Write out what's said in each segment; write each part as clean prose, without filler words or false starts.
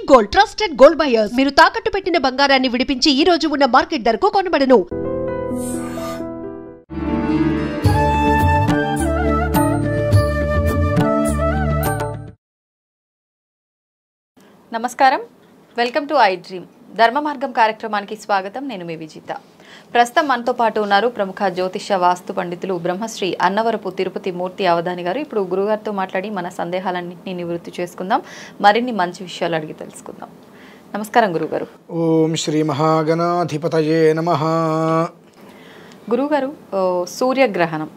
Gold, trusted gold buyers. మీరు తాకట్టు పెట్టిన బంగారాన్ని విడిపించి ఈ రోజు ఉన్న మార్కెట్ ధరకు కొనబడను. నమస్కారం, వెల్కమ్ టు ఐ డ్రీమ్. ధర్మ మార్గం కార్యక్రమానికి స్వాగతం. నేను మీ విజిత. ప్రస్తుతం మనతో పాటు ఉన్నారు ప్రముఖ జ్యోతిష వాస్తు పండితులు బ్రహ్మశ్రీ అన్నవరపు తిరుపతి మూర్తి అవధాని గారు. ఇప్పుడు గురుగారితో మాట్లాడి మన సందేహాలన్నింటినీ నివృత్తి చేసుకుందాం, మరిన్ని మంచి విషయాలు అడిగి తెలుసుకుందాం. నమస్కారం గురుగారు. ఓం శ్రీ మహాగణాధిపతయే నమః. గురుగారు, సూర్యగ్రహణం,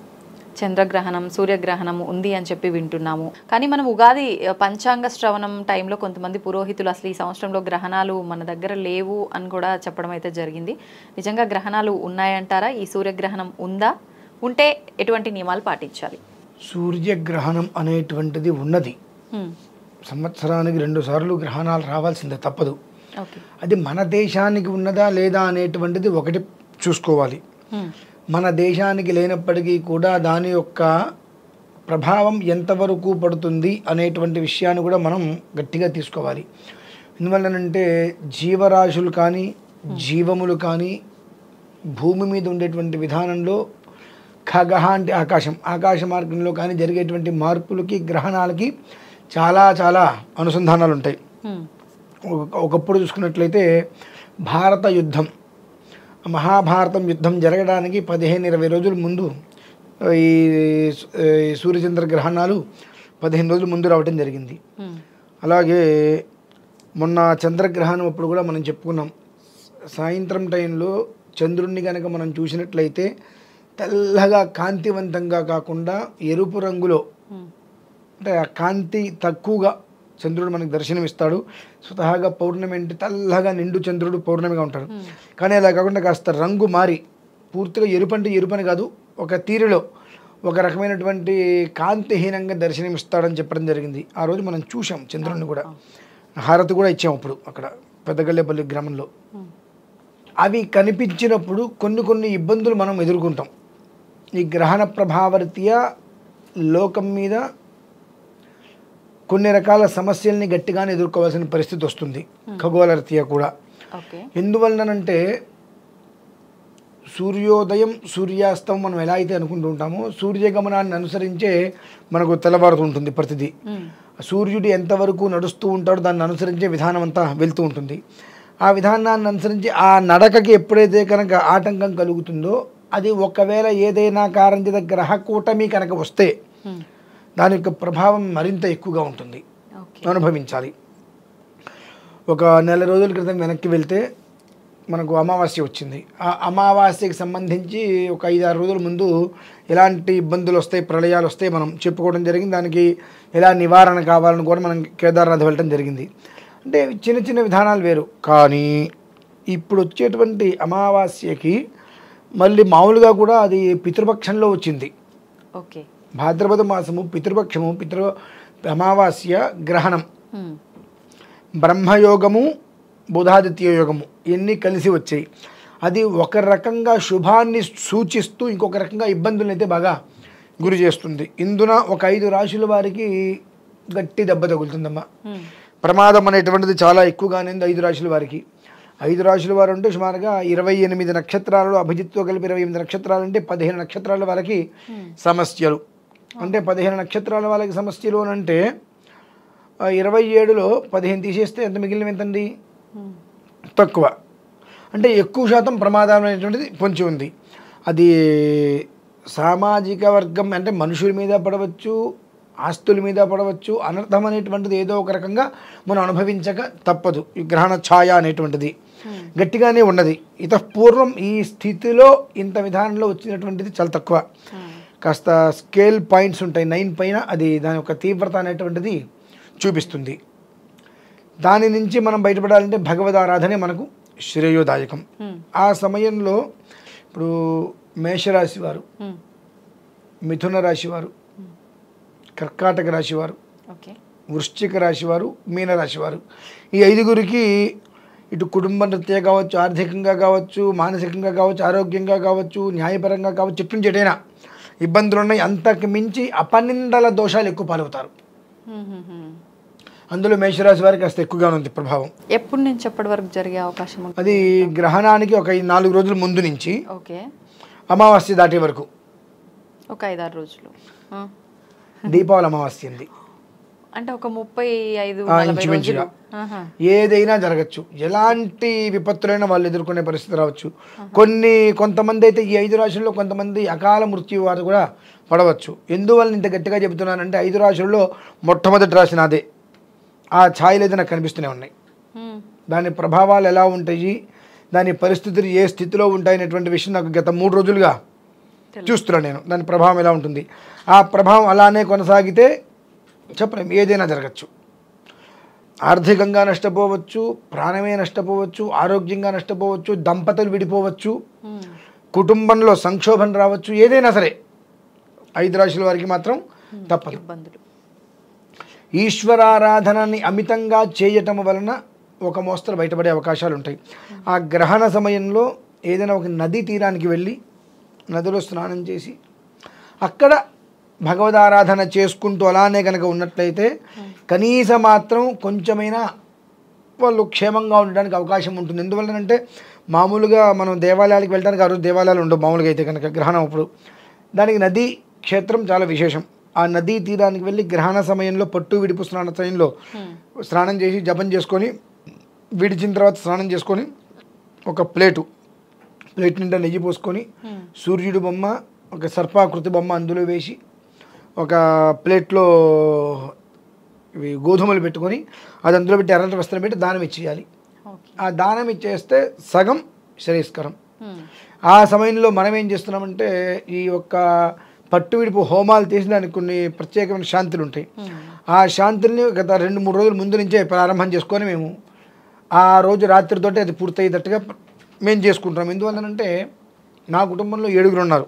చంద్రగ్రహణం, సూర్యగ్రహణం ఉంది అని చెప్పి వింటున్నాము. కానీ మనం ఉగాది పంచాంగ శ్రవణం టైంలో కొంతమంది పురోహితులు అసలు ఈ సంవత్సరంలో గ్రహణాలు మన దగ్గర లేవు అని కూడా చెప్పడం అయితే జరిగింది. నిజంగా గ్రహణాలు ఉన్నాయంటారా? ఈ సూర్యగ్రహణం ఉందా? ఉంటే ఎటువంటి నియమాలు పాటించాలి? సూర్యగ్రహణం అనేటువంటిది ఉన్నది. సంవత్సరానికి 2 సార్లు గ్రహణాలు రావాల్సిందే, తప్పదు. అది మన దేశానికి ఉన్నదా లేదా అనేటువంటిది ఒకటి చూసుకోవాలి. మన దేశానికి లేనప్పటికీ కూడా దాని యొక్క ప్రభావం ఎంతవరకు పడుతుంది అనేటువంటి విషయాన్ని కూడా మనం గట్టిగా తీసుకోవాలి. ఎందువల్లనంటే జీవరాశులు కానీ జీవములు కానీ భూమి మీద ఉండేటువంటి విధానంలో ఖగహ అంటే ఆకాశ మార్గంలో కానీ జరిగేటువంటి మార్పులకి గ్రహణాలకి చాలా చాలా అనుసంధానాలు ఉంటాయి. ఒకప్పుడు చూసుకున్నట్లయితే భారత యుద్ధం, మహాభారతం యుద్ధం జరగడానికి 15-20 రోజుల ముందు ఈ సూర్యచంద్ర గ్రహణాలు 15 రోజుల ముందు రావటం జరిగింది. అలాగే మొన్న చంద్రగ్రహణం అప్పుడు కూడా మనం చెప్పుకున్నాం, సాయంత్రం టైంలో చంద్రుణ్ణి కనుక మనం చూసినట్లయితే తెల్లగా కాంతివంతంగా కాకుండా ఎరుపు రంగులో, అంటే ఆ కాంతి తక్కువగా చంద్రుడు మనకు దర్శనమిస్తాడు. స్వతహాగా పౌర్ణమి అంటే తెల్లగా నిండు చంద్రుడు పౌర్ణమిగా ఉంటాడు. కానీ అలా కాకుండా కాస్త రంగు మారి పూర్తిగా ఎరుపు అంటే ఎరుపని కాదు, ఒక తీరులో ఒక రకమైనటువంటి కాంతిహీనంగా దర్శనమిస్తాడని చెప్పడం జరిగింది. ఆ రోజు మనం చూసాం చంద్రుడిని కూడా, హారతి కూడా ఇచ్చాం అప్పుడు అక్కడ పెద్దగల్లేపల్లి గ్రామంలో. అవి కనిపించినప్పుడు కొన్ని ఇబ్బందులు మనం ఎదుర్కొంటాం. ఈ గ్రహణ ప్రభావరీత్యా లోకం మీద కొన్ని రకాల సమస్యల్ని గట్టిగానే ఎదుర్కోవాల్సిన పరిస్థితి వస్తుంది, ఖగోళ రీత్యా కూడా. ఎందువలనంటే సూర్యోదయం సూర్యాస్తం మనం ఎలా అయితే అనుకుంటూ ఉంటామో సూర్యగమనాన్ని అనుసరించే మనకు తెల్లవారుతుంటుంది ప్రతిదీ. సూర్యుడు ఎంతవరకు నడుస్తూ ఉంటాడో దాన్ని అనుసరించే విధానం అంతా వెళ్తూ ఉంటుంది. ఆ విధానాన్ని అనుసరించి ఆ నడకకి ఎప్పుడైతే కనుక ఆటంకం కలుగుతుందో అది ఒకవేళ ఏదైనా కారణం చేత గ్రహ కూటమి కనుక వస్తే దాని యొక్క ప్రభావం మరింత ఎక్కువగా ఉంటుంది, అనుభవించాలి. ఒక నెల రోజుల క్రితం వెనక్కి వెళ్తే మనకు అమావాస్య వచ్చింది. ఆ అమావాస్యకి సంబంధించి ఒక 5-6 రోజుల ముందు ఎలాంటి ఇబ్బందులు వస్తాయి, ప్రళయాలు వస్తాయి మనం చెప్పుకోవడం జరిగింది. దానికి ఎలా నివారణ కావాలని కూడా మనం కేదార్నాథ్ వెళ్ళడం జరిగింది. అంటే చిన్న విధానాలు వేరు. కానీ ఇప్పుడు వచ్చేటువంటి అమావాస్యకి మళ్ళీ మామూలుగా కూడా అది పితృపక్షంలో వచ్చింది. ఓకే, భాద్రపద మాసము పితృపక్షము, అమావాస్య గ్రహణం, బ్రహ్మయోగము బుధాదిత్య యోగము ఇవన్నీ కలిసి వచ్చాయి. అది ఒక రకంగా శుభాన్ని సూచిస్తూ ఇంకొక రకంగా ఇబ్బందులను అయితే బాగా గురి చేస్తుంది. ఇందున ఒక 5 రాశుల వారికి గట్టి దెబ్బ తగులుతుందమ్మా. ప్రమాదం అనేటువంటిది చాలా ఎక్కువగానే 5 రాశుల వారికి. 5 రాశుల వారు అంటే సుమారుగా 28 నక్షత్రాలలో అభిజిత్తో కలిపి 28 నక్షత్రాలు అంటే 15 నక్షత్రాల వారికి సమస్యలు. అంటే 15 నక్షత్రాల వాళ్ళకి సమస్యలు అని అంటే 27లో 15 తీసేస్తే ఎంత మిగిలినవి ఎంతండి? తక్కువ. అంటే ఎక్కువ శాతం ప్రమాదం అనేటువంటిది పొంచి ఉంది. అది సామాజిక వర్గం అంటే మనుషుల మీద పడవచ్చు, ఆస్తుల మీద పడవచ్చు. అనర్థం అనేటువంటిది ఏదో ఒక రకంగా మనం అనుభవించక తప్పదు. ఈ గ్రహణ ఛాయ అనేటువంటిది గట్టిగానే ఉన్నది. పూర్వం ఈ స్థితిలో ఇంత విధానంలో వచ్చినటువంటిది చాలా తక్కువ. కాస్త స్కేల్ పాయింట్స్ ఉంటాయి 9 పైన, అది దాని యొక్క తీవ్రత అనేటువంటిది చూపిస్తుంది. దాని నుంచి మనం బయటపడాలంటే భగవద్ ఆరాధనే మనకు శ్రేయోదాయకం. ఆ సమయంలో ఇప్పుడు మేషరాశి వారు, మిథున రాశి వారు, కర్కాటక రాశి వారు, వృశ్చిక రాశి వారు, మీనరాశి వారు, ఈ 5గురికి ఇటు కుటుంబ రీత్యా కావచ్చు, ఆర్థికంగా కావచ్చు, మానసికంగా కావచ్చు, ఆరోగ్యంగా కావచ్చు, న్యాయపరంగా కావచ్చు, చెట్టు నుంచి ఎటైనా ఇబ్బందులు ఉన్నాయి. అంతకు మించి అపనిందల దోషాలు ఎక్కువ పాలవుతారు. అందులో మేషరాశి వారికి కాస్త ఎక్కువగా ఉంది ప్రభావం. ఎప్పటి నుంచి ఎప్పటి వరకు జరిగే అవకాశం ఉంటుంది? అది గ్రహణానికి ఒక 4 రోజుల ముందు నుంచి ఓకే, అమావాస్య దాటే వరకు, ఒక 5-6 రోజులు. దీపావళి అమావాస్య ఉంది అంటే ఒక 35-40 రోజులు. ఏదైనా జరగచ్చు, ఎలాంటి విపత్తులైనా వాళ్ళు ఎదుర్కొనే పరిస్థితి రావచ్చు. కొంతమంది అయితే ఈ 5 రాశుల్లో కొంతమంది అకాల మృత్యు వారు కూడా పడవచ్చు. ఎందువల్ల ఇంత గట్టిగా చెబుతున్నానంటే 5 రాశుల్లో మొట్టమొదటి రాశి నాదే. ఆ ఛాయలు అయితే నాకు కనిపిస్తూనే ఉన్నాయి. దాని ప్రభావాలు ఎలా ఉంటాయి, దాని పరిస్థితులు ఏ స్థితిలో ఉంటాయనేటువంటి విషయం నాకు గత 3 రోజులుగా చూస్తున్నాను నేను. దాని ప్రభావం ఎలా ఉంటుంది, ఆ ప్రభావం అలానే కొనసాగితే చెప్పలేం, ఏదైనా జరగచ్చు. ఆర్థికంగా నష్టపోవచ్చు, ప్రాణమే నష్టపోవచ్చు, ఆరోగ్యంగా నష్టపోవచ్చు, దంపతులు విడిపోవచ్చు, కుటుంబంలో సంక్షోభం రావచ్చు, ఏదైనా సరే 5 రాశుల వారికి మాత్రం తప్పదు. ఈశ్వరారాధనని అమితంగా చేయటం వలన ఒక మోస్తరు బయటపడే అవకాశాలు ఉంటాయి. ఆ గ్రహణ సమయంలో ఏదైనా ఒక నదీ తీరానికి వెళ్ళి నదిలో స్నానం చేసి అక్కడ భగవదారాధన చేసుకుంటూ అలానే కనుక ఉన్నట్లయితే కనీసం మాత్రం కొంచెమైనా వాళ్ళు క్షేమంగా ఉండడానికి అవకాశం ఉంటుంది. ఎందువల్లనంటే మామూలుగా మనం దేవాలయాలకు వెళ్ళడానికి ఆ రోజు దేవాలయాలు ఉండవు మామూలుగా అయితే కనుక గ్రహణం అప్పుడు. దానికి నదీ క్షేత్రం చాలా విశేషం. ఆ నదీ తీరానికి వెళ్ళి గ్రహణ సమయంలో పట్టు విడిపు స్నాన సమయంలో స్నానం చేసి జపం చేసుకొని విడిచిన తర్వాత స్నానం చేసుకొని ఒక ప్లేట్ నిండా నెయ్యి పోసుకొని సూర్యుడు బొమ్మ, ఒక సర్పాకృతి బొమ్మ అందులో వేసి ఒక ప్లేట్లో ఇవి గోధుమలు పెట్టుకొని అది అందులో పెట్టి ఎర్రటి వస్త్రం పెట్టి దానం ఇచ్చేయాలి. ఆ దానం ఇచ్చేస్తే సగం శ్రేయస్కరం. ఆ సమయంలో మనం ఏం చేస్తున్నామంటే ఈ యొక్క పట్టు విడిపు హోమాలు చేసి దానికి కొన్ని ప్రత్యేకమైన శాంతులు ఉంటాయి. ఆ శాంతుల్ని గత 2-3 రోజుల ముందు నుంచే ప్రారంభం చేసుకొని మేము ఆ రోజు రాత్రితోటి అది పూర్తయ్యేటట్టుగా మేము చేసుకుంటాం. ఎందువల్లనంటే నా కుటుంబంలో 7 ఉన్నారు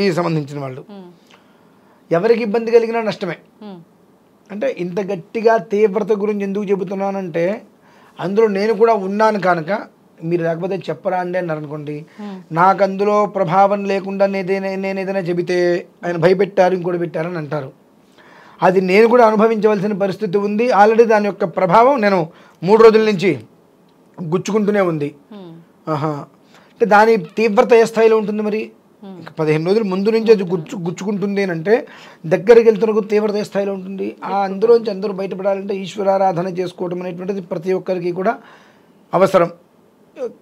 ఈ సంబంధించిన వాళ్ళు. ఎవరికి ఇబ్బంది కలిగినా నష్టమే. అంటే ఇంత గట్టిగా తీవ్రత గురించి ఎందుకు చెబుతున్నానంటే అందులో నేను కూడా ఉన్నాను కనుక మీరు లేకపోతే చెప్పరా అండి అన్నారు అనుకోండి, నాకు అందులో ప్రభావం లేకుండా నేను ఏదైనా చెబితే ఆయన భయపెట్టారు ఇంకోటి పెట్టారని అంటారు. అది నేను కూడా అనుభవించవలసిన పరిస్థితి ఉంది. ఆల్రెడీ దాని యొక్క ప్రభావం నేను 3 రోజుల నుంచి గుచ్చుకుంటూనే ఉంది. అంటే దాని తీవ్రత ఏ స్థాయిలో ఉంటుంది మరి? 15 రోజుల ముందు నుంచి అది గుచ్చుకుంటుంది అంటే దగ్గరికి వెళ్తున్న తీవ్రత ఏ స్థాయిలో ఉంటుంది? అందులోంచి అందరూ బయటపడాలంటే ఈశ్వరారాధన చేసుకోవడం అనేటువంటిది ప్రతి ఒక్కరికి కూడా అవసరం.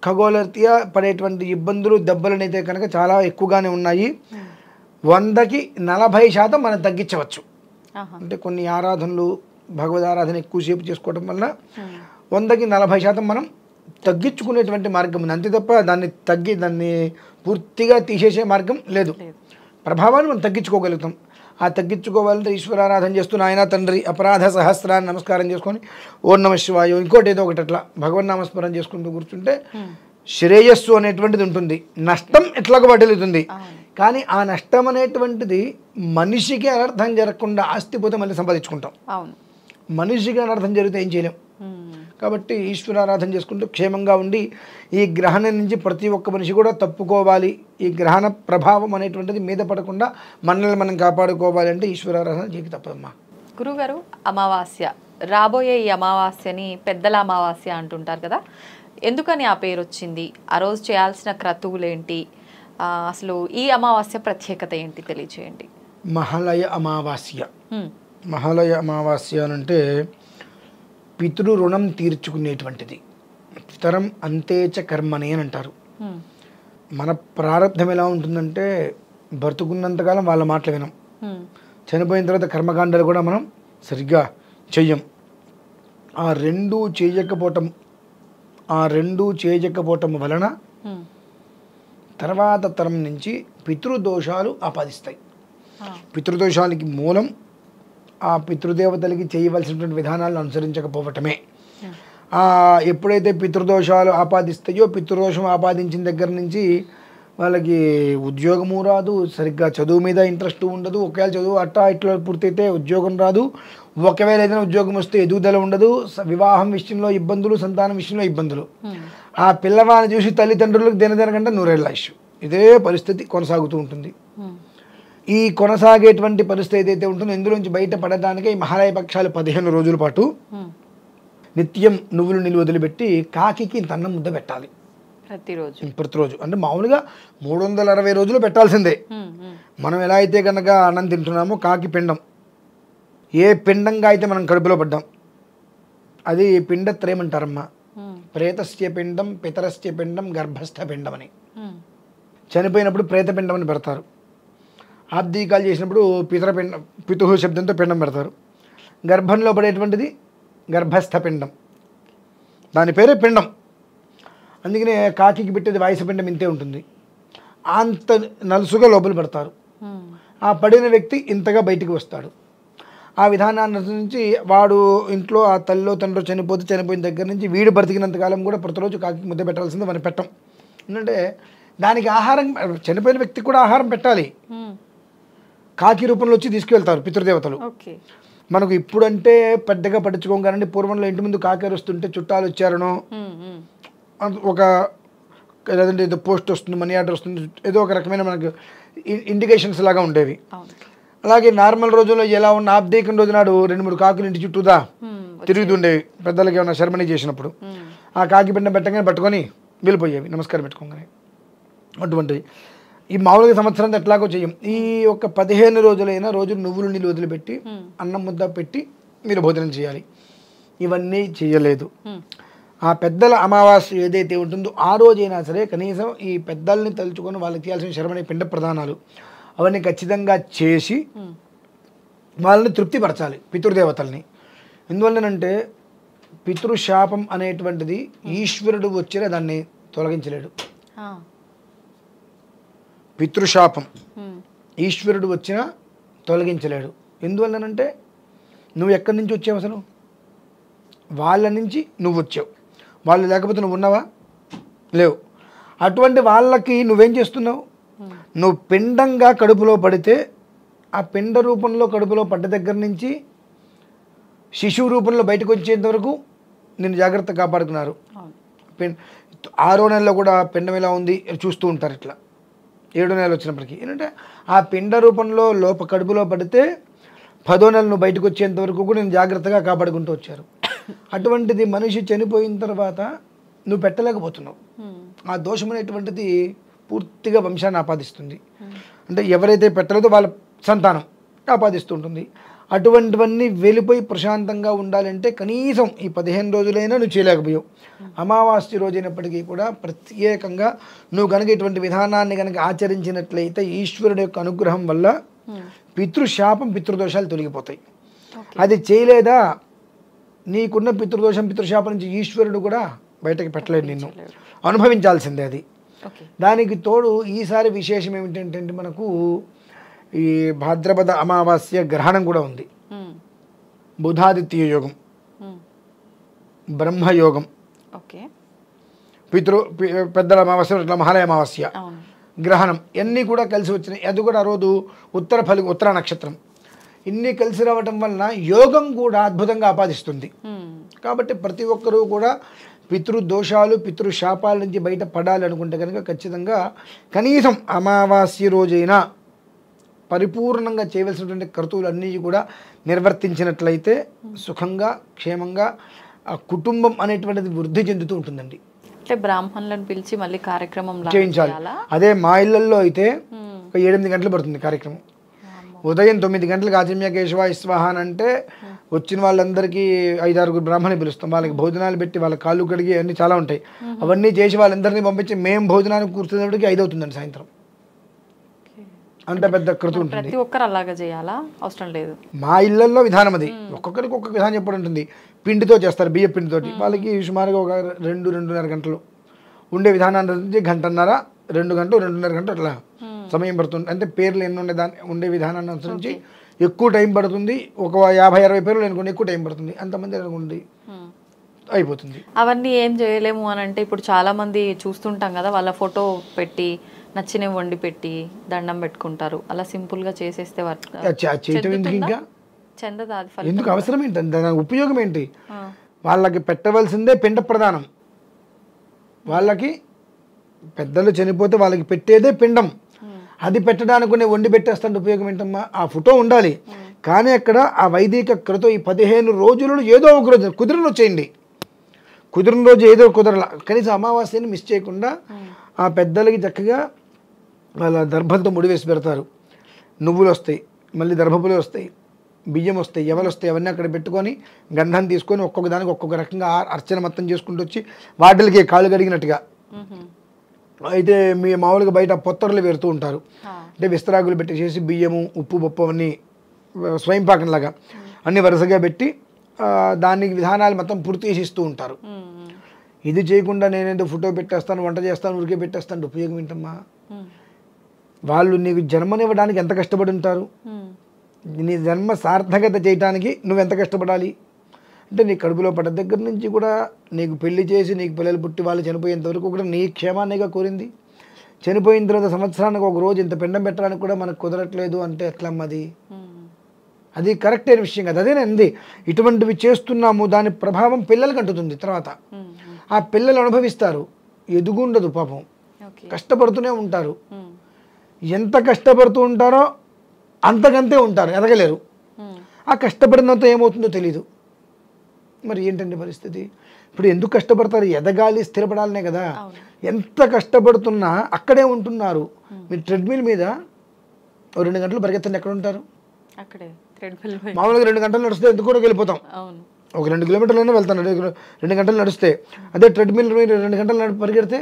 ఖగోళరీత్యా పడేటువంటి ఇబ్బందులు దెబ్బలనైతే కనుక చాలా ఎక్కువగానే ఉన్నాయి. 100కి 40% మనం తగ్గించవచ్చు. అంటే కొన్ని ఆరాధనలు భగవదారాధన ఎక్కువసేపు చేసుకోవడం వల్ల 100కి 40% మనం తగ్గించుకునేటువంటి మార్గం ఉంది. అంతే తప్ప దాన్ని పూర్తిగా తీసేసే మార్గం లేదు. ప్రభావాన్ని మనం తగ్గించుకోగలుగుతాం. ఆ తగ్గించుకోవాలంటే ఈశ్వరారాధన చేస్తూ నాయన తండ్రి అపరాధ సహస్రాన్ని నమస్కారం చేసుకొని ఓం నమ శివాయ ఇంకోటి ఏదో ఒకటి అట్లా భగవన్నామస్మరణ చేసుకుంటూ కూర్చుంటే శ్రేయస్సు అనేటువంటిది ఉంటుంది. నష్టం ఎట్లాగో బట్టలుతుంది, కానీ ఆ నష్టం అనేటువంటిది మనిషికి అనర్థం జరగకుండా ఆస్తి పోతే మళ్ళీ సంపాదించుకుంటాం. మనిషికి అనర్థం జరిగితే ఏం చేయలేం. కాబట్టి ఈశ్వరారాధన చేసుకుంటూ క్షేమంగా ఉండి ఈ గ్రహణం నుంచి ప్రతి ఒక్క మనిషి కూడా తప్పుకోవాలి. ఈ గ్రహణ ప్రభావం అనేటువంటిది మీద పడకుండా మనల్ని మనం కాపాడుకోవాలి అంటే ఈశ్వరారాధన చేయక తప్పదమ్మా. గురుగారు, అమావాస్య రాబోయే ఈ అమావాస్యని పెద్దల అమావాస్య అంటుంటారు కదా, ఎందుకని ఆ పేరు వచ్చింది? ఆ రోజు చేయాల్సిన క్రతువులేంటి? అసలు ఈ అమావాస్య ప్రత్యేకత ఏంటి తెలియచేయండి. మహాలయ అమావాస్య. మహాలయ అమావాస్య అంటే పితృ రుణం తీర్చుకునేటువంటిది. పితరం అంతేచ కర్మని అని అంటారు. మన ప్రారంధం ఎలా ఉంటుందంటే బ్రతుకున్నంతకాలం వాళ్ళ మాటలు వినం, చనిపోయిన తర్వాత కర్మకాండాలు కూడా మనం సరిగ్గా చెయ్యం. ఆ రెండూ చేయకపోవటం వలన తర్వాత తరం నుంచి పితృదోషాలు ఆపాదిస్తాయి. పితృదోషాలకి మూలం ఆ పితృదేవతలకి చేయవలసినటువంటి విధానాలను అనుసరించకపోవటమే. ఎప్పుడైతే పితృదోషాలు ఆపాదిస్తాయో పితృదోషం ఆపాదించిన దగ్గర నుంచి వాళ్ళకి ఉద్యోగము రాదు, సరిగ్గా చదువు మీద ఇంట్రెస్ట్ ఉండదు. ఒకవేళ చదువు ఇట్లా పూర్తయితే ఉద్యోగం రాదు. ఒకవేళ ఏదైనా ఉద్యోగం వస్తే ఎదుగుదల ఉండదు. వివాహం విషయంలో ఇబ్బందులు, సంతానం విషయంలో ఇబ్బందులు. ఆ పిల్లవాడిని చూసి తల్లిదండ్రులకు దినదనకంటే 100 ఏళ్ళ ఆయుష్. ఇదే పరిస్థితి కొనసాగుతూ ఉంటుంది. ఈ కొనసాగేటువంటి పరిస్థితి ఏదైతే ఉంటుందో ఇందులోంచి బయటపడడానికే ఈ మహాలయ పక్షాలు 15 రోజుల పాటు నిత్యం నువ్వులు నీళ్ళు వదిలిపెట్టి కాకి ఇంత అన్నం ముద్ద పెట్టాలి ప్రతిరోజు. అంటే మామూలుగా 360 రోజులు పెట్టాల్సిందే. మనం ఎలా అయితే కనుక అన్నం తింటున్నామో కాకి పిండం, ఏ పిండంగా అయితే మనం కడుపులో పడ్డాం అది పిండత్రయం అంటారమ్మా. ప్రేతస్య పిండం, పితరస్య పిండం, గర్భస్థ పిండం అని. చనిపోయినప్పుడు ప్రేతపిండం అని పెడతారు. ఆబ్దీకాలు చేసినప్పుడు పితరపిండం, పితుహు శబ్దంతో పిండం పెడతారు. గర్భంలో పడేటువంటిది గర్భస్థ పిండం, దాని పేరే పిండం. అందుకనే కాకి పెట్టేది వాయుసపిండం ఇంతే ఉంటుంది. అంత నలుసుగా లోపల పెడతారు. ఆ పడిన వ్యక్తి ఇంతగా బయటికి వస్తాడు. ఆ విధానాన్ని నుంచి వాడు ఇంట్లో ఆ తల్లిలో తండ్రి చనిపోయిన దగ్గర నుంచి వీడు బ్రతికినంతకాలం కూడా ప్రతిరోజు కాకి ముద్ద పెట్టాల్సిందే. మనం పెట్టం. ఎందుకంటే దానికి ఆహారం, చనిపోయిన వ్యక్తికి కూడా ఆహారం పెట్టాలి. కాకి రూపంలో వచ్చి తీసుకువెళ్తారు పితృదేవతలు. మనకు ఇప్పుడంటే పెద్దగా పట్టించుకోం కానీ పూర్వంలో ఇంటి ముందు కాకి వస్తుంటే చుట్టాలు వచ్చారనో, ఒక లేదంటే ఏదో పోస్ట్ వస్తుంది, మనీ ఆర్డర్ వస్తుంది, ఏదో ఒక రకమైన మనకు ఇండికేషన్స్ లాగా ఉండేవి. అలాగే నార్మల్ రోజుల్లో ఎలా ఉన్న ఆబ్దేకం రోజు నాడు 2-3 కాకులు ఇంటి చుట్టూదా తిరుగుతుండేవి. పెద్దలకి ఏమైనా శర్మని చేసినప్పుడు ఆ కాకి పిండం పెట్టగానే పట్టుకొని వెళ్ళిపోయేవి నమస్కారం పెట్టుకోగానే. అటువంటివి ఈ మామూలుగా సంవత్సరం ఎట్లాగో చెయ్యం. ఈ యొక్క 15 రోజులైనా రోజు నువ్వులు నీళ్ళు వదిలిపెట్టి అన్నం ముద్ద పెట్టి మీరు భోజనం చేయాలి. ఇవన్నీ చేయలేదు. ఆ పెద్దల అమావాస్య ఏదైతే ఉంటుందో ఆ రోజైనా సరే కనీసం ఈ పెద్దల్ని తలుచుకొని వాళ్ళకి చేయాల్సిన శర్మని పిండ ప్రదానాలు అవన్నీ ఖచ్చితంగా చేసి వాళ్ళని తృప్తిపరచాలి పితృదేవతల్ని. ఎందువల్లనంటే పితృశాపం అనేటువంటిది ఈశ్వరుడు వచ్చినా దాన్ని తొలగించలేడు. పితృశాపం ఈశ్వరుడు వచ్చినా తొలగించలేడు. ఎందువల్లనంటే నువ్వు ఎక్కడి నుంచి వచ్చావు, అసలు వాళ్ళ నుంచి నువ్వు వచ్చావు. వాళ్ళు లేకపోతే నువ్వు ఉన్నావా? లేవు. అటువంటి వాళ్ళకి నువ్వేం చేస్తున్నావు? నువ్వు పిండంగా కడుపులో పడితే ఆ పిండ రూపంలో కడుపులో పడ్డ దగ్గర నుంచి శిశువు రూపంలో బయటకు వచ్చేంత వరకు నేను జాగ్రత్త కాపాడుకున్నారు. 6వ నెలలో కూడా పిండం ఎలా ఉంది చూస్తూ ఉంటారు. ఇట్లా 7వ నెల వచ్చినప్పటికీ ఏంటంటే ఆ పిండ రూపంలో కడుపులో పడితే 10వ నెల నువ్వు బయటకు వచ్చేంత వరకు కూడా నేను జాగ్రత్తగా కాపాడుకుంటూ వచ్చారు. అటువంటిది మనిషి చనిపోయిన తర్వాత నువ్వు పెట్టలేకపోతున్నావు. ఆ దోషం అనేటువంటిది పూర్తిగా వంశాన్ని ఆపాదిస్తుంది. అంటే ఎవరైతే పెట్టలేదో వాళ్ళ సంతానం ఆపాదిస్తూ ఉంటుంది. అటువంటివన్నీ వెళ్ళిపోయి ప్రశాంతంగా ఉండాలంటే కనీసం ఈ 15 రోజులైనా నువ్వు చేయలేకపోయావు. అమావాస్య రోజైనప్పటికీ కూడా ప్రత్యేకంగా నువ్వు కనుక ఇటువంటి విధానాన్ని కనుక ఆచరించినట్లయితే ఈశ్వరుడు యొక్క అనుగ్రహం వల్ల పితృశాపం పితృదోషాలు తొలగిపోతాయి. అది చేయలేదా నీకున్న పితృదోషం పితృశాపం నుంచి ఈశ్వరుడు కూడా బయటకు పెట్టలేడు, నిన్ను అనుభవించాల్సిందే అది. దానికి తోడు ఈసారి విశేషం ఏమిటంటే మనకు ఈ భాద్రపద అమావాస్య గ్రహణం కూడా ఉంది. బుధాదిత్య యోగం, బ్రహ్మయోగం, పెద్దల అమావాస్య, మహాలయ అమావాస్య గ్రహణం ఇవన్నీ కూడా కలిసి వచ్చినాయి. అది కూడా ఆ రోజు ఉత్తర నక్షత్రం. ఇన్ని కలిసి రావటం వలన యోగం కూడా అద్భుతంగా ఆపాదిస్తుంది. కాబట్టి ప్రతి ఒక్కరూ కూడా పితృదోషాలు పితృశాపాల నుంచి బయట పడాలి అనుకుంటే కనుక ఖచ్చితంగా కనీసం అమావాస్య రోజైనా పరిపూర్ణంగా చేయవలసినటువంటి కర్తవ్యాలన్నీ కూడా నిర్వర్తించినట్లయితే సుఖంగా క్షేమంగా ఆ కుటుంబం అనేటువంటిది వృద్ధి చెందుతూ ఉంటుందండి. అంటే బ్రాహ్మణులను పిలిచి మళ్ళీ కార్యక్రమం చేయించాలి. అదే మా ఇళ్లలో అయితే ఒక 8 గంటలు పడుతుంది కార్యక్రమం. ఉదయం 9 గంటలకు ఆచమ్య కేశవ ఇస్వాహ అంటే వచ్చిన వాళ్ళందరికీ 5-6 బ్రాహ్మణులు పిలుస్తాం. వాళ్ళకి భోజనాలు పెట్టి వాళ్ళ కాళ్ళు కడిగి అన్నీ చాలా ఉంటాయి. అవన్నీ చేసి వాళ్ళందరినీ పంపించి మేము భోజనానికి కూర్చునేప్పటికి 5 అవుతుందండి సాయంత్రం. అంత పెద్ద కృతి ఉంటుంది. ప్రతి ఒక్కరు అలాగా చేయాలా? అవసరం లేదు. మా ఇళ్లలో విధానం అది. ఒక్కొక్కరికి ఒక్కొక్క విధానం చెప్పడం ఉంటుంది. పిండితో చేస్తారు, బియ్య పిండితోటి. వాళ్ళకి సుమారుగా ఒక 2-2.5 గంటలు ఉండే విధానాన్ని గంటన్నర 2 గంటలు 2.5 గంటలు అట్లా సమయం పడుతుంది. అంటే పేర్లు ఎన్ని ఉండే విధానాన్ని అనుసరించి ఎక్కువ టైం పడుతుంది. ఒక 50-60 పేర్లు అనుకోండి ఎక్కువ టైం పడుతుంది. అంతమంది అనుకోండి అయిపోతుంది. అవన్నీ ఏం చేయలేము అని అంటే ఇప్పుడు చాలా మంది చూస్తుంటాం కదా, వాళ్ళ ఫోటో పెట్టి నచ్చినవి వండి పెట్టి దండం పెట్టుకుంటారు. అలా సింపుల్ గా చేసేస్తే ఇంకా చెందదా? ఎందుకు అవసరం ఏంటి? దాని ఉపయోగం ఏంటి? వాళ్ళకి పెట్టవలసిందే పిండ ప్రదానం. వాళ్ళకి పెద్దలు చనిపోతే వాళ్ళకి పెట్టేదే పిండం. అది పెట్టడానికి నేను వండి పెట్టేస్తాను ఉపయోగం ఏంటమ్మా? ఆ ఫోటో ఉండాలి, కానీ అక్కడ ఆ వైదిక క్రతం ఈ 15 రోజులలో ఏదో ఒక రోజు కుదిరిన వచ్చేయండి, కుదిరిన రోజు ఏదో కుదరలా కనీసం అమావాస్యని మిస్ చేయకుండా ఆ పెద్దలకి చక్కగా వాళ్ళ దర్భంతో ముడివేసి పెడతారు. నువ్వులు వస్తాయి, మళ్ళీ దర్భపులు వస్తాయి, బియ్యం వస్తాయి, ఎవలు వస్తాయి, అవన్నీ అక్కడ పెట్టుకొని గంధం తీసుకొని ఒక్కొక్క దానికి ఒక్కొక్క రకంగా అర్చన మొత్తం చేసుకుంటూ వచ్చి వాటికి కాళ్ళు కడిగినట్టుగా. అయితే మీ మామూలుగా బయట పొత్తర్లు పెడుతూ ఉంటారు, అంటే విస్తరాకులు పెట్టేసేసి బియ్యము ఉప్పు పప్పు అవన్నీ స్వయంపాకంలాగా అన్ని వరుసగా పెట్టి దానికి విధానాలు మొత్తం పూర్తి చేసి ఇస్తూ ఉంటారు. ఇది చేయకుండా నేనేదో ఫోటో పెట్టేస్తాను, వంట చేస్తాను, ఊరికే పెట్టేస్తాను, ఉపయోగం ఏంటమ్మా? వాళ్ళు నీకు జన్మనివ్వడానికి ఎంత కష్టపడి ఉంటారు? నీ జన్మ సార్థకత చేయడానికి నువ్వు ఎంత కష్టపడాలి అంటే నీ కడుపులో పడ్డ దగ్గర నుంచి కూడా నీకు పెళ్లి చేసి నీకు పిల్లలు పుట్టి వాళ్ళు చనిపోయేంత వరకు కూడా నీ క్షేమాన్నిగా కోరింది. చనిపోయిన తర్వాత సంవత్సరానికి ఒక రోజు ఇంత పిండం పెట్టడానికి కూడా మనకు కుదరట్లేదు అంటే ఎట్లమ్మది? అది కరెక్ట్ అయిన విషయం కదా. అదేనంది, ఇటువంటివి చేస్తున్నాము, దాని ప్రభావం పిల్లలకి అంటుతుంది. తర్వాత ఆ పిల్లలు అనుభవిస్తారు, ఎదుగుండదు పాపం, కష్టపడుతూనే ఉంటారు. ఎంత కష్టపడుతూ ఉంటారో అంతకంతే ఉంటారు, ఎదగలేరు. ఆ కష్టపడినంత ఏమవుతుందో తెలీదు. మరి ఏంటండి పరిస్థితి? ఇప్పుడు ఎందుకు కష్టపడతారు? ఎదగాలి, స్థిరపడాలనే కదా. ఎంత కష్టపడుతున్నా అక్కడే ఉంటున్నారు. మీరు ట్రెడ్మిల్ మీద 2 గంటలు పరిగెత్తండి, ఎక్కడ ఉంటారు? మామూలుగా 2 గంటలు నడిస్తే ఎందుకు కూడా వెళ్ళిపోతాం, ఒక 2 కిలోమీటర్లైనా వెళ్తాను. 2 గంటలు నడిస్తే అదే ట్రెడ్మిల్ 2 గంటలు పరిగెడితే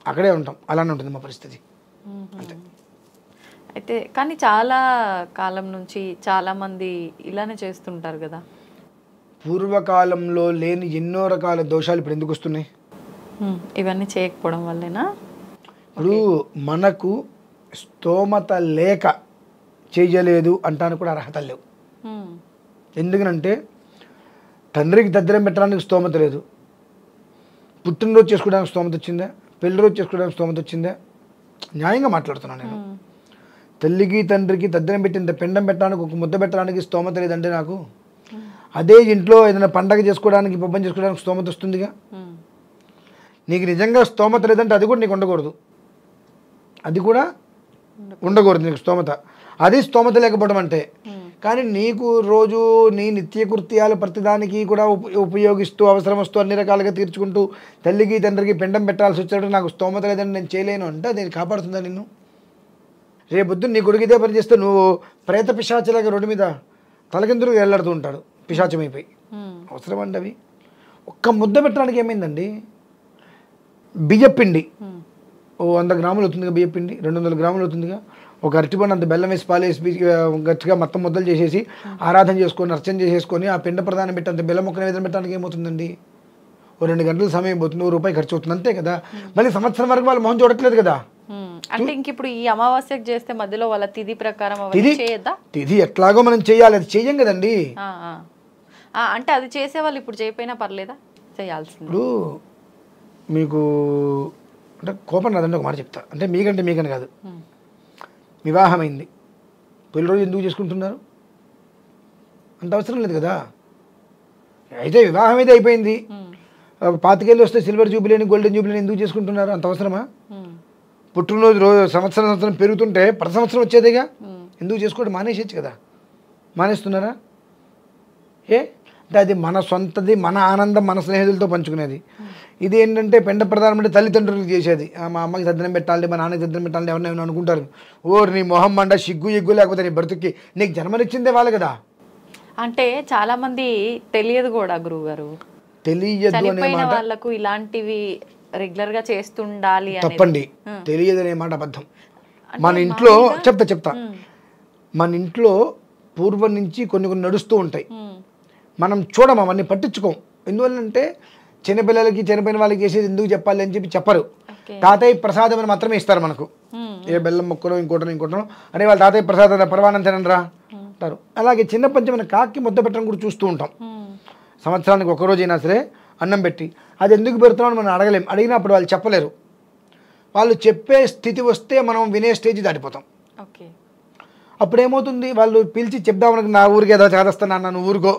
అక్కడే ఉంటాం. అలానే ఉంటుంది మా పరిస్థితి. అంతే. అయితే కానీ చాలా కాలం నుంచి చాలామంది ఇలానే చేస్తుంటారు కదా. పూర్వకాలంలో లేని ఎన్నో రకాల దోషాలు ఇప్పుడు ఎందుకు వస్తున్నాయి? ఇవన్నీ చేయకపోవడం వల్లేనా? ఇప్పుడు మనకు స్తోమత లేక చేయలేదు అంటానికి కూడా అర్హత లేవు. ఎందుకనంటే తండ్రికి దద్దరం పెట్టడానికి స్తోమత లేదు, పుట్టినరోజు చేసుకోవడానికి స్తోమత వచ్చిందా, పెళ్లి రోజు చేసుకోవడానికి స్తోమత వచ్చిందా? న్యాయంగా మాట్లాడుతున్నాను నేను. తల్లికి తండ్రికి దద్దరం పెట్టి ఇంత పిండం పెట్టడానికి ఒక ముద్ద పెట్టడానికి స్తోమత లేదంటే నాకు, అదే ఇంట్లో ఏదైనా పండగ చేసుకోవడానికి పబ్బం చేసుకోవడానికి స్తోమత వస్తుందిగా. నీకు నిజంగా స్తోమత లేదంటే అది కూడా నీకు ఉండకూడదు, అది కూడా ఉండకూడదు నీకు స్తోమత. అది స్తోమత లేకపోవడం అంటే. కానీ నీకు రోజు నీ నిత్యకృత్యాలు ప్రతిదానికి కూడా ఉపయోగిస్తూ అవసరం వస్తూ అన్ని రకాలుగా తీర్చుకుంటూ తల్లికి తండ్రికి పిండం పెట్టాల్సి వచ్చేటప్పుడు నాకు స్తోమత లేదని నేను చేయలేను అంటే అది కాపాడుతుందా నిన్ను? రేపొద్దు నీ కొడుకు ఇదే పని చేస్తే నువ్వు ప్రేత పిశాచలాగా రోడ్డు మీద తలకిందులు వెళ్ళాడుతూ ఉంటాడు, పిశాచమైపోయి. అవసరం అండి అవి? ఒక్క ముద్ద పెట్టడానికి ఏమైందండి? బియ్యపిండి 100 గ్రాములు అవుతుందిగా, బియ్యపిండి 200 గ్రాములు అవుతుందిగా. ఒక అరటిపండు అంత బెల్లం వేసి పాలేసి గట్టిగా మొత్తం ముద్దలు చేసేసి ఆరాధన చేసుకొని అర్చన చేసేసుకొని ఆ పిండ ప్రదానం పెట్టి అంత బెల్లం మొక్కన వేదన పెట్టడానికి ఏమవుతుందండి? ఓ 2 గంటల సమయం పోతుంది, ₹1 ఖర్చు అవుతుంది, అంతే కదా. మళ్ళీ సంవత్సరం వరకు వాళ్ళు మొహం చూడట్లేదు కదా. అంటే ఇంక ఇప్పుడు ఈ అమావాస్యకు చేస్తే మధ్యలో వాళ్ళ తిథి ప్రకారం చేయొద్దా? తిథి ఎట్లాగో మనం చేయాలి, అది చెయ్యం కదండి. అంటే అది చేసే వాళ్ళు ఇప్పుడు చేయకపోయినా పర్లేదా? చేయాల్సింది. ఇప్పుడు మీకు అంటే కోపం రాదండి, ఒక మాట చెప్తా. అంటే మీకని కాదు, వివాహమైంది, పెళ్లి రోజు ఎందుకు చేసుకుంటున్నారు? అంత అవసరం లేదు కదా. అయితే వివాహం అయితే అయిపోయింది, 25 ఏళ్ళు వస్తే సిల్వర్ జూబిలీని గోల్డెన్ జూబిలీని ఎందుకు చేసుకుంటున్నారు? అంత అవసరమా? పుట్టినరోజు రోజు సంవత్సరం పెరుగుతుంటే ప్రతి సంవత్సరం వచ్చేదేగా, ఎందుకు చేసుకోవడం? మానేసేచ్చు కదా. మానేస్తున్నారా? అంటే అది మన సొంతది, మన ఆనందం, మన స్నేహితులతో పంచుకునేది. ఇది ఏంటంటే పెండ ప్రధానం అంటే తల్లిదండ్రులకు చేసేది. మా అమ్మకి దద్దనం పెట్టాలి, మా నాన్నకి దద్దనం పెట్టాలి, ఎవరినైనా అనుకుంటారు. నీ మొహం మండ సిగ్గు ఎగ్గు లేకపోతే నీ బ్రతుక్కి నీకు జన్మనిచ్చిందే వాళ్ళు కదా. అంటే చాలా మంది తెలియదు కూడా గురువుగారు, తెలియదు అనే మాట వాళ్ళకు ఇలాంటివి రెగ్యులర్ గా చేస్తుండాలి తప్పండి. తెలియదు అనే మాట అబద్ధం. మన ఇంట్లో చెప్తా మన ఇంట్లో పూర్వం నుంచి కొన్ని నడుస్తూ ఉంటాయి, మనం చూడం, అవన్నీ పట్టించుకోం. ఎందువల్లంటే చిన్నపిల్లలకి చనిపోయిన వాళ్ళకి చేసేది ఎందుకు చెప్పాలి అని చెప్పి చెప్పరు. తాతయ్య ప్రసాదం అని మాత్రమే ఇస్తారు మనకు. ఏ బెల్లం మొక్కనో ఇంకోటనో అనే వాళ్ళు తాతయ్య ప్రసాదం పరవానం తినరా అంటారు. అలాగే చిన్న పంచమైన కాకి ముద్ద పెట్టడం కూడా చూస్తూ ఉంటాం. సంవత్సరానికి ఒకరోజు అయినా సరే అన్నం పెట్టి అది ఎందుకు పెడుతున్నామని మనం అడగలేం. అడిగినప్పుడు వాళ్ళు చెప్పలేరు. వాళ్ళు చెప్పే స్థితి వస్తే మనం వినే స్టేజ్ దాటిపోతాం. అప్పుడు ఏమవుతుంది, వాళ్ళు పిలిచి చెప్దామని నా ఊరికి ఏదో చేదస్తాను అన్న, నువ్వు ఊరుకో,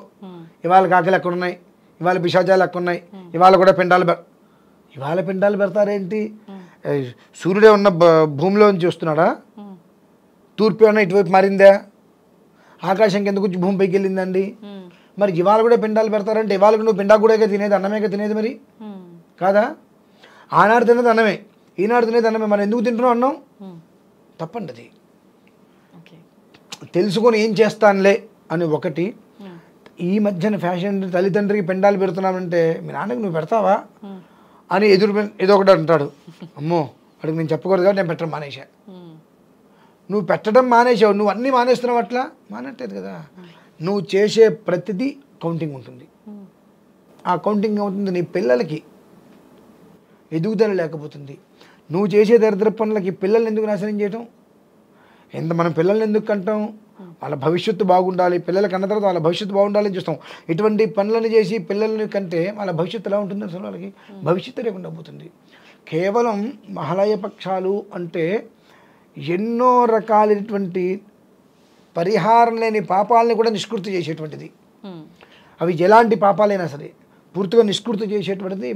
ఇవాళ కాకలు ఎక్కడ ఉన్నాయి, ఇవాళ పిశాచాలు ఎక్కడ ఉన్నాయి, ఇవాళ కూడా పిండాలు పెడతారేంటి? సూర్యుడే ఉన్న భూమిలో నుంచి వస్తున్నాడా? తూర్పు ఏమన్నా ఇటువైపు మారిందా? ఆకాశంకి ఎందుకు వచ్చి భూమిపైకి వెళ్ళిందండి? మరి ఇవాళ కూడా పిండాలు పెడతారంటే ఇవాళ నువ్వు పిండా కూడా తినేది అన్నమేగా తినేది మరి కాదా? ఆనాడు తినేది అన్నమే, ఈనాడు తినేది అన్నమే. మనం ఎందుకు తింటున్నాం అన్నం? తప్పండి అది. తెలుసుకొని ఏం చేస్తానులే అని ఒకటి. ఈ మధ్యన ఫ్యాషన్ తల్లిదండ్రికి పిండాలు పెడుతున్నామంటే మీ నాన్నకి నువ్వు పెడతావా అని ఏదో ఒకటి అంటాడు. అమ్మో అడిగి నేను చెప్పకూడదు కాబట్టి నేను పెట్టడం మానేసా. నువ్వు పెట్టడం మానేసావు, నువ్వు అన్నీ మానేస్తున్నావు. అట్లా మానట్లేదు కదా. నువ్వు చేసే ప్రతిదీ కౌంటింగ్ ఉంటుంది. ఆ కౌంటింగ్ అవుతుంది నీ పిల్లలకి ఎదుగుదల లేకపోతుంది. నువ్వు చేసే దరిద్ర పనులకి పిల్లల్ని ఎందుకు నాశనం చేయటం? మనం పిల్లల్ని ఎందుకు కంటాం? వాళ్ళ భవిష్యత్తు బాగుండాలి, పిల్లలకి అన్న తర్వాత వాళ్ళ భవిష్యత్తు బాగుండాలని చూస్తాం. ఇటువంటి పనులను చేసి పిల్లల్ని కంటే వాళ్ళ భవిష్యత్తు ఎలా ఉంటుంది? అసలు వాళ్ళకి భవిష్యత్తు లేకుండా పోతుంది. కేవలం మహాలయ పక్షాలు అంటే ఎన్నో రకాలైనటువంటి పరిహారం లేని పాపాలని కూడా నిష్కృతి చేసేటువంటిది. అవి ఎలాంటి పాపాలైనా సరే పూర్తిగా నిష్కృతి చేసేటువంటిది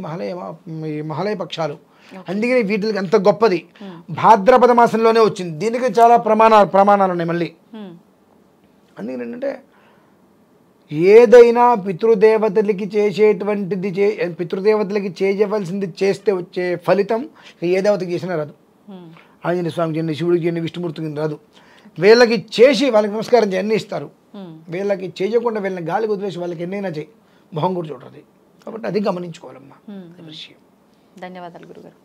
మహాలయ పక్షాలు. అందుకని వీటికి అంత గొప్పది. భాద్రపద మాసంలోనే వచ్చింది. దీనికి చాలా ప్రమాణాలు ఉన్నాయి మళ్ళీ. అందుకని ఏంటంటే ఏదైనా పితృదేవతలకి చేసేటువంటిది పితృదేవతలకి చేయవలసింది చేస్తే వచ్చే ఫలితం ఏ దేవతకి చేసినా రాదు. ఆంజనేయ స్వామికి చేయండి, శివుడికి చేయండి, విష్ణుమూర్తికి రాదు. వీళ్ళకి చేసి వాళ్ళకి నమస్కారం చేయి అన్నీ ఇస్తారు. వీళ్ళకి చేయకుండా వీళ్ళని గాలికి వదిలేసి వాళ్ళకి ఎన్నైనా చేయి మొహం కూడా చూడరు. కాబట్టి అది గమనించుకోవాలమ్మా విషయం. ధన్యవాదాలు గురుగారు.